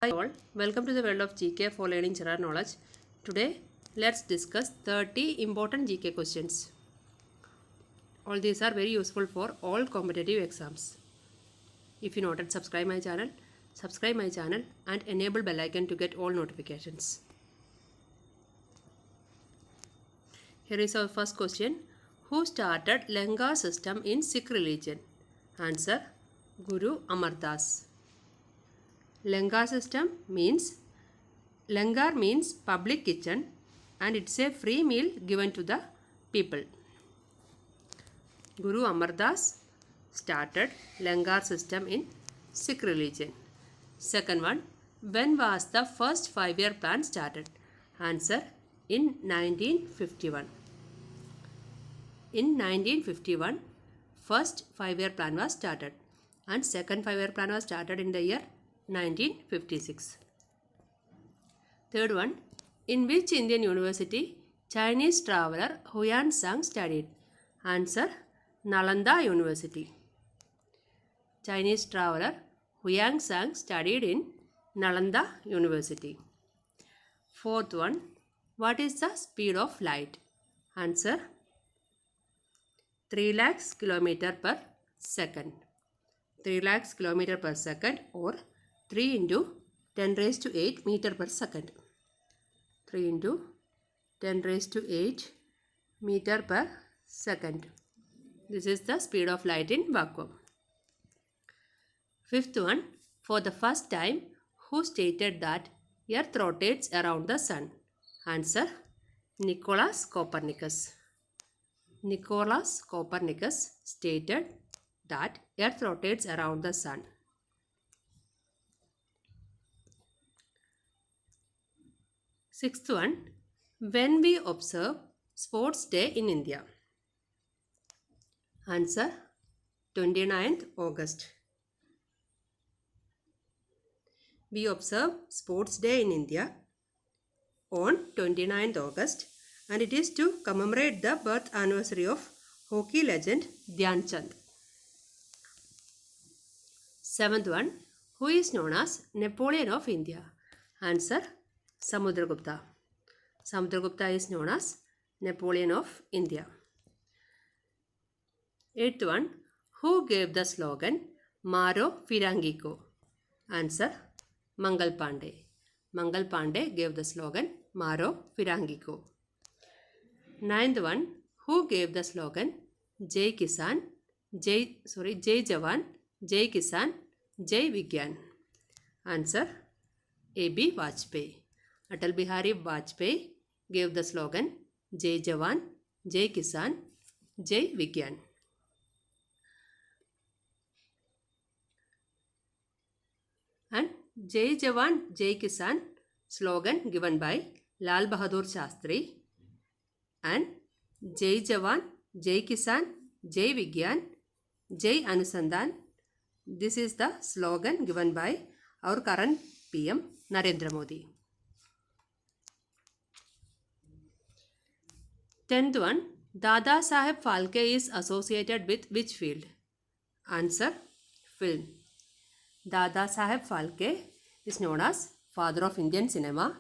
Hi all, welcome to the world of GK for learning general knowledge. Today, let's discuss 30 important GK questions. All these are very useful for all competitive exams. If you not yet subscribe my channel and enable bell icon to get all notifications. Here is our first question. Who started Langar system in Sikh religion? Answer, Guru Amar Das. Langar system means Langar means public kitchen and it's a free meal given to the people. Guru Amar Das started Langar system in Sikh religion. Second one, when was the first 5-year plan started? Answer, in 1951. In 1951, first 5-year plan was started and second 5-year plan was started in the year 1956. Third one, in which Indian university Chinese traveler Huyan Sang studied? Answer, Nalanda University. Chinese traveler Huyan Sang studied in Nalanda University. Fourth one, what is the speed of light? Answer, 3 lakhs kilometer per second. 3 lakhs kilometer per second or 3 into 10 raised to 8 meter per second. 3 into 10 raised to 8 meter per second. This is the speed of light in vacuum. Fifth one, for the first time, who stated that Earth rotates around the Sun? Answer, Nicolaus Copernicus. Nicolaus Copernicus stated that Earth rotates around the Sun. Sixth one, when we observe Sports Day in India? Answer, 29th August. We observe Sports Day in India on 29th August and it is to commemorate the birth anniversary of hockey legend Dhyan Chand. Seventh one, who is known as Napoleon of India? Answer, Samudragupta. Samudragupta is known as Napoleon of India. Eighth one, who gave the slogan Maro Firangiko? Answer, Mangal Pandey. Mangal Pandey gave the slogan Maro Firangiko. Ninth one, who gave the slogan Jai Kisan, Jai Jawan, Jai Kisan, Jai Vigyan? Answer, A.B. Vajpayee. Atal Bihari Vajpayee gave the slogan Jai Jawan, Jai Kisan, Jai Vigyan. And Jai Jawan, Jai Kisan slogan given by Lal Bahadur Shastri and Jai Jawan, Jai Kisan, Jai Vigyan, Jai Anusandhan. This is the slogan given by our current PM Narendra Modi. 10th one, Dada Saheb Phalke is associated with which field? Answer, film. Dada Saheb Phalke is known as father of Indian cinema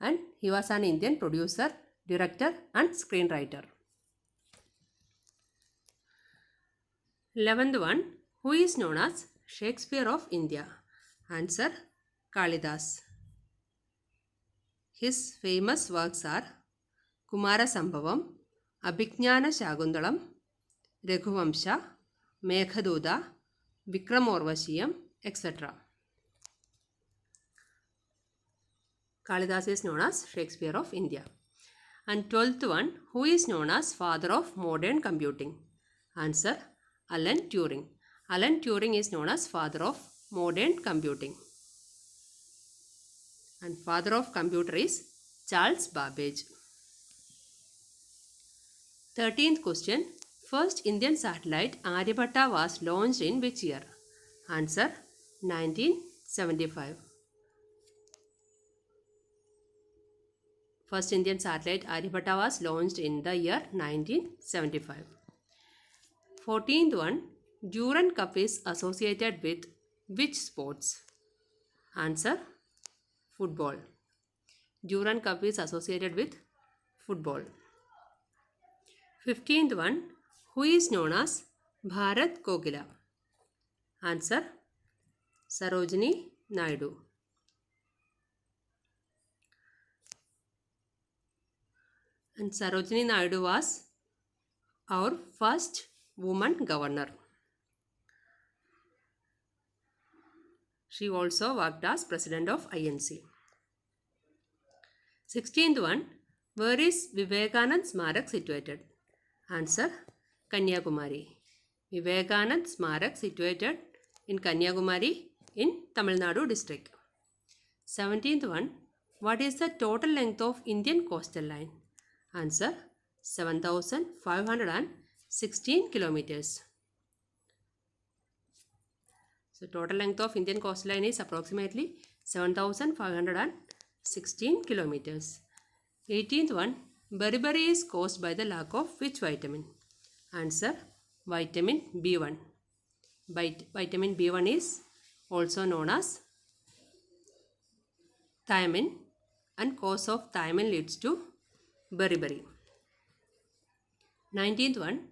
and he was an Indian producer, director and screenwriter. 11th one, who is known as Shakespeare of India? Answer, Kalidas. His famous works are Kumara Sambhavam, Abhignana Shagundalam, Raghuvamsha, Meghaduta, Vikramorvashiyam, etc. Kalidas is known as Shakespeare of India. And 12th one, who is known as father of modern computing? Answer, Alan Turing. Alan Turing is known as father of modern computing. And father of computer is Charles Babbage. 13th question, first Indian satellite Aryabhatta was launched in which year? Answer, 1975. First Indian satellite Aryabhatta was launched in the year 1975. 14th one, Durand Cup is associated with which sports? Answer, football. Durand Cup is associated with football. 15th one, who is known as Bharat Kokila? Answer, Sarojini Naidu. And Sarojini Naidu was our first woman governor. She also worked as president of INC. 16th one, where is Vivekanand Smarak situated? Answer, Kanyakumari. Vivekanand Smarak situated in Kanyakumari in Tamil Nadu district. 17th one, what is the total length of Indian coastal line? Answer, 7,516 kilometers. So total length of Indian coastline is approximately 7,516 kilometers. 18th one, beriberi is caused by the lack of which vitamin? Answer, vitamin B1. Vitamin B1 is also known as thiamine, and cause of thiamine leads to beriberi. 19th one,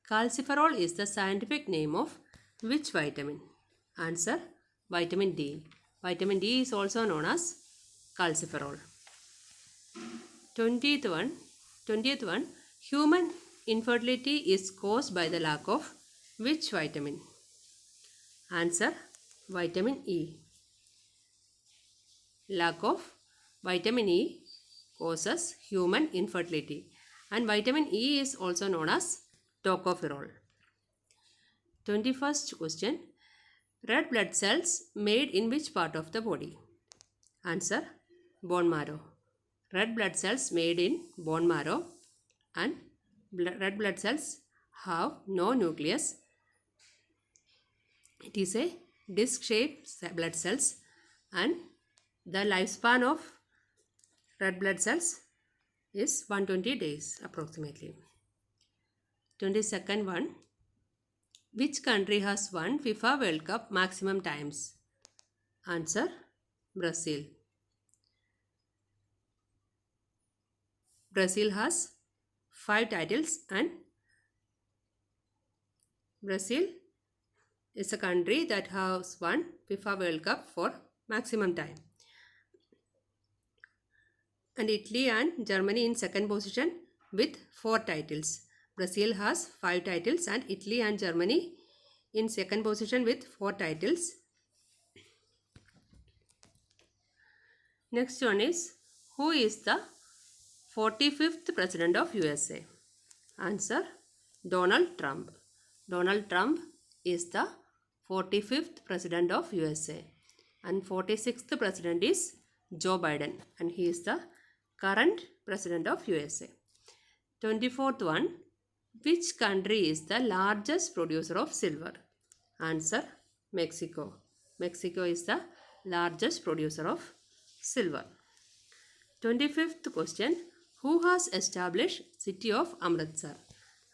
calciferol is the scientific name of which vitamin? Answer, vitamin D. Vitamin D is also known as calciferol. 20th one, human infertility is caused by the lack of which vitamin? Answer, vitamin E. Lack of vitamin E causes human infertility, and vitamin E is also known as tocopherol. 21st question, red blood cells made in which part of the body? Answer, bone marrow. Red blood cells made in bone marrow, and red blood cells have no nucleus. It is a disc-shaped blood cells, and the lifespan of red blood cells is 120 days approximately. 22nd one, which country has won FIFA World Cup maximum times? Answer, Brazil. Brazil has 5 titles, and Brazil is a country that has won FIFA World Cup for maximum time. And Italy and Germany in second position with 4 titles. Brazil has 5 titles, and Italy and Germany in second position with 4 titles. Next one is, who is the 45th president of USA? Answer, Donald Trump. Donald Trump is the 45th president of USA, and 46th president is Joe Biden, and he is the current president of USA. 24th one, which country is the largest producer of silver? Answer, Mexico. Mexico is the largest producer of silver. 25th question, who has established city of Amritsar?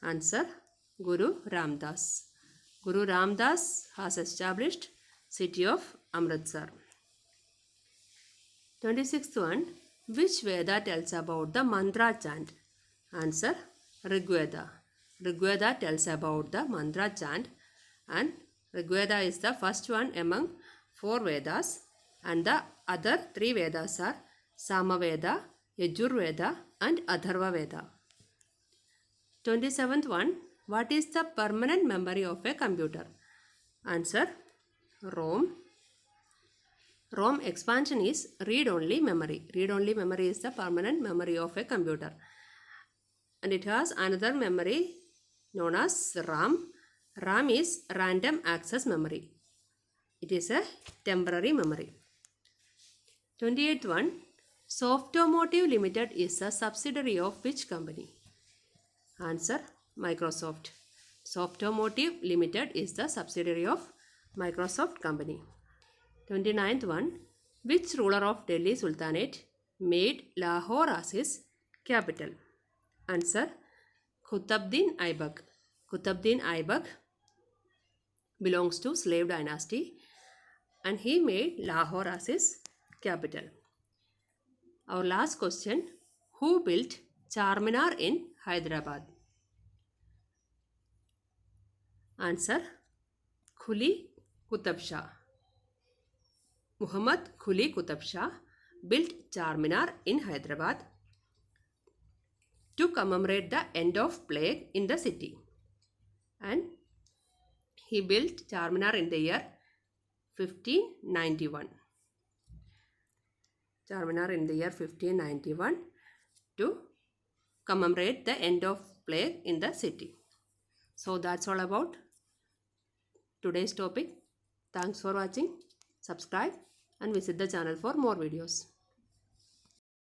Answer, Guru Ramdas. Guru Ramdas has established city of Amritsar. 26th one, which Veda tells about the mantra chant? Answer, Rigveda. Rigveda tells about the mantra chant, and Rigveda is the first one among 4 Vedas, and the other 3 Vedas are Samaveda, Yajurveda and Atharva Veda. 27th one, what is the permanent memory of a computer? Answer, ROM. ROM expansion is read-only memory. Read-only memory is the permanent memory of a computer. And it has another memory known as RAM. RAM is random access memory. It is a temporary memory. 28th one, Softomotive Limited is a subsidiary of which company? Answer, Microsoft. Softomotive Limited is the subsidiary of Microsoft company. 29th one, which ruler of Delhi Sultanate made Lahore as his capital? Answer, Qutbuddin Aibak. Qutbuddin Aibak belongs to slave dynasty, and he made Lahore as his capital. Our last question. Who built Charminar in Hyderabad? Answer. Quli Qutub Shah. Muhammad Quli Qutub Shah built Charminar in Hyderabad to commemorate the end of plague in the city. And he built Charminar in the year 1591. Charminar in the year 1591 to commemorate the end of plague in the city. So that's all about today's topic. Thanks for watching. Subscribe and visit the channel for more videos.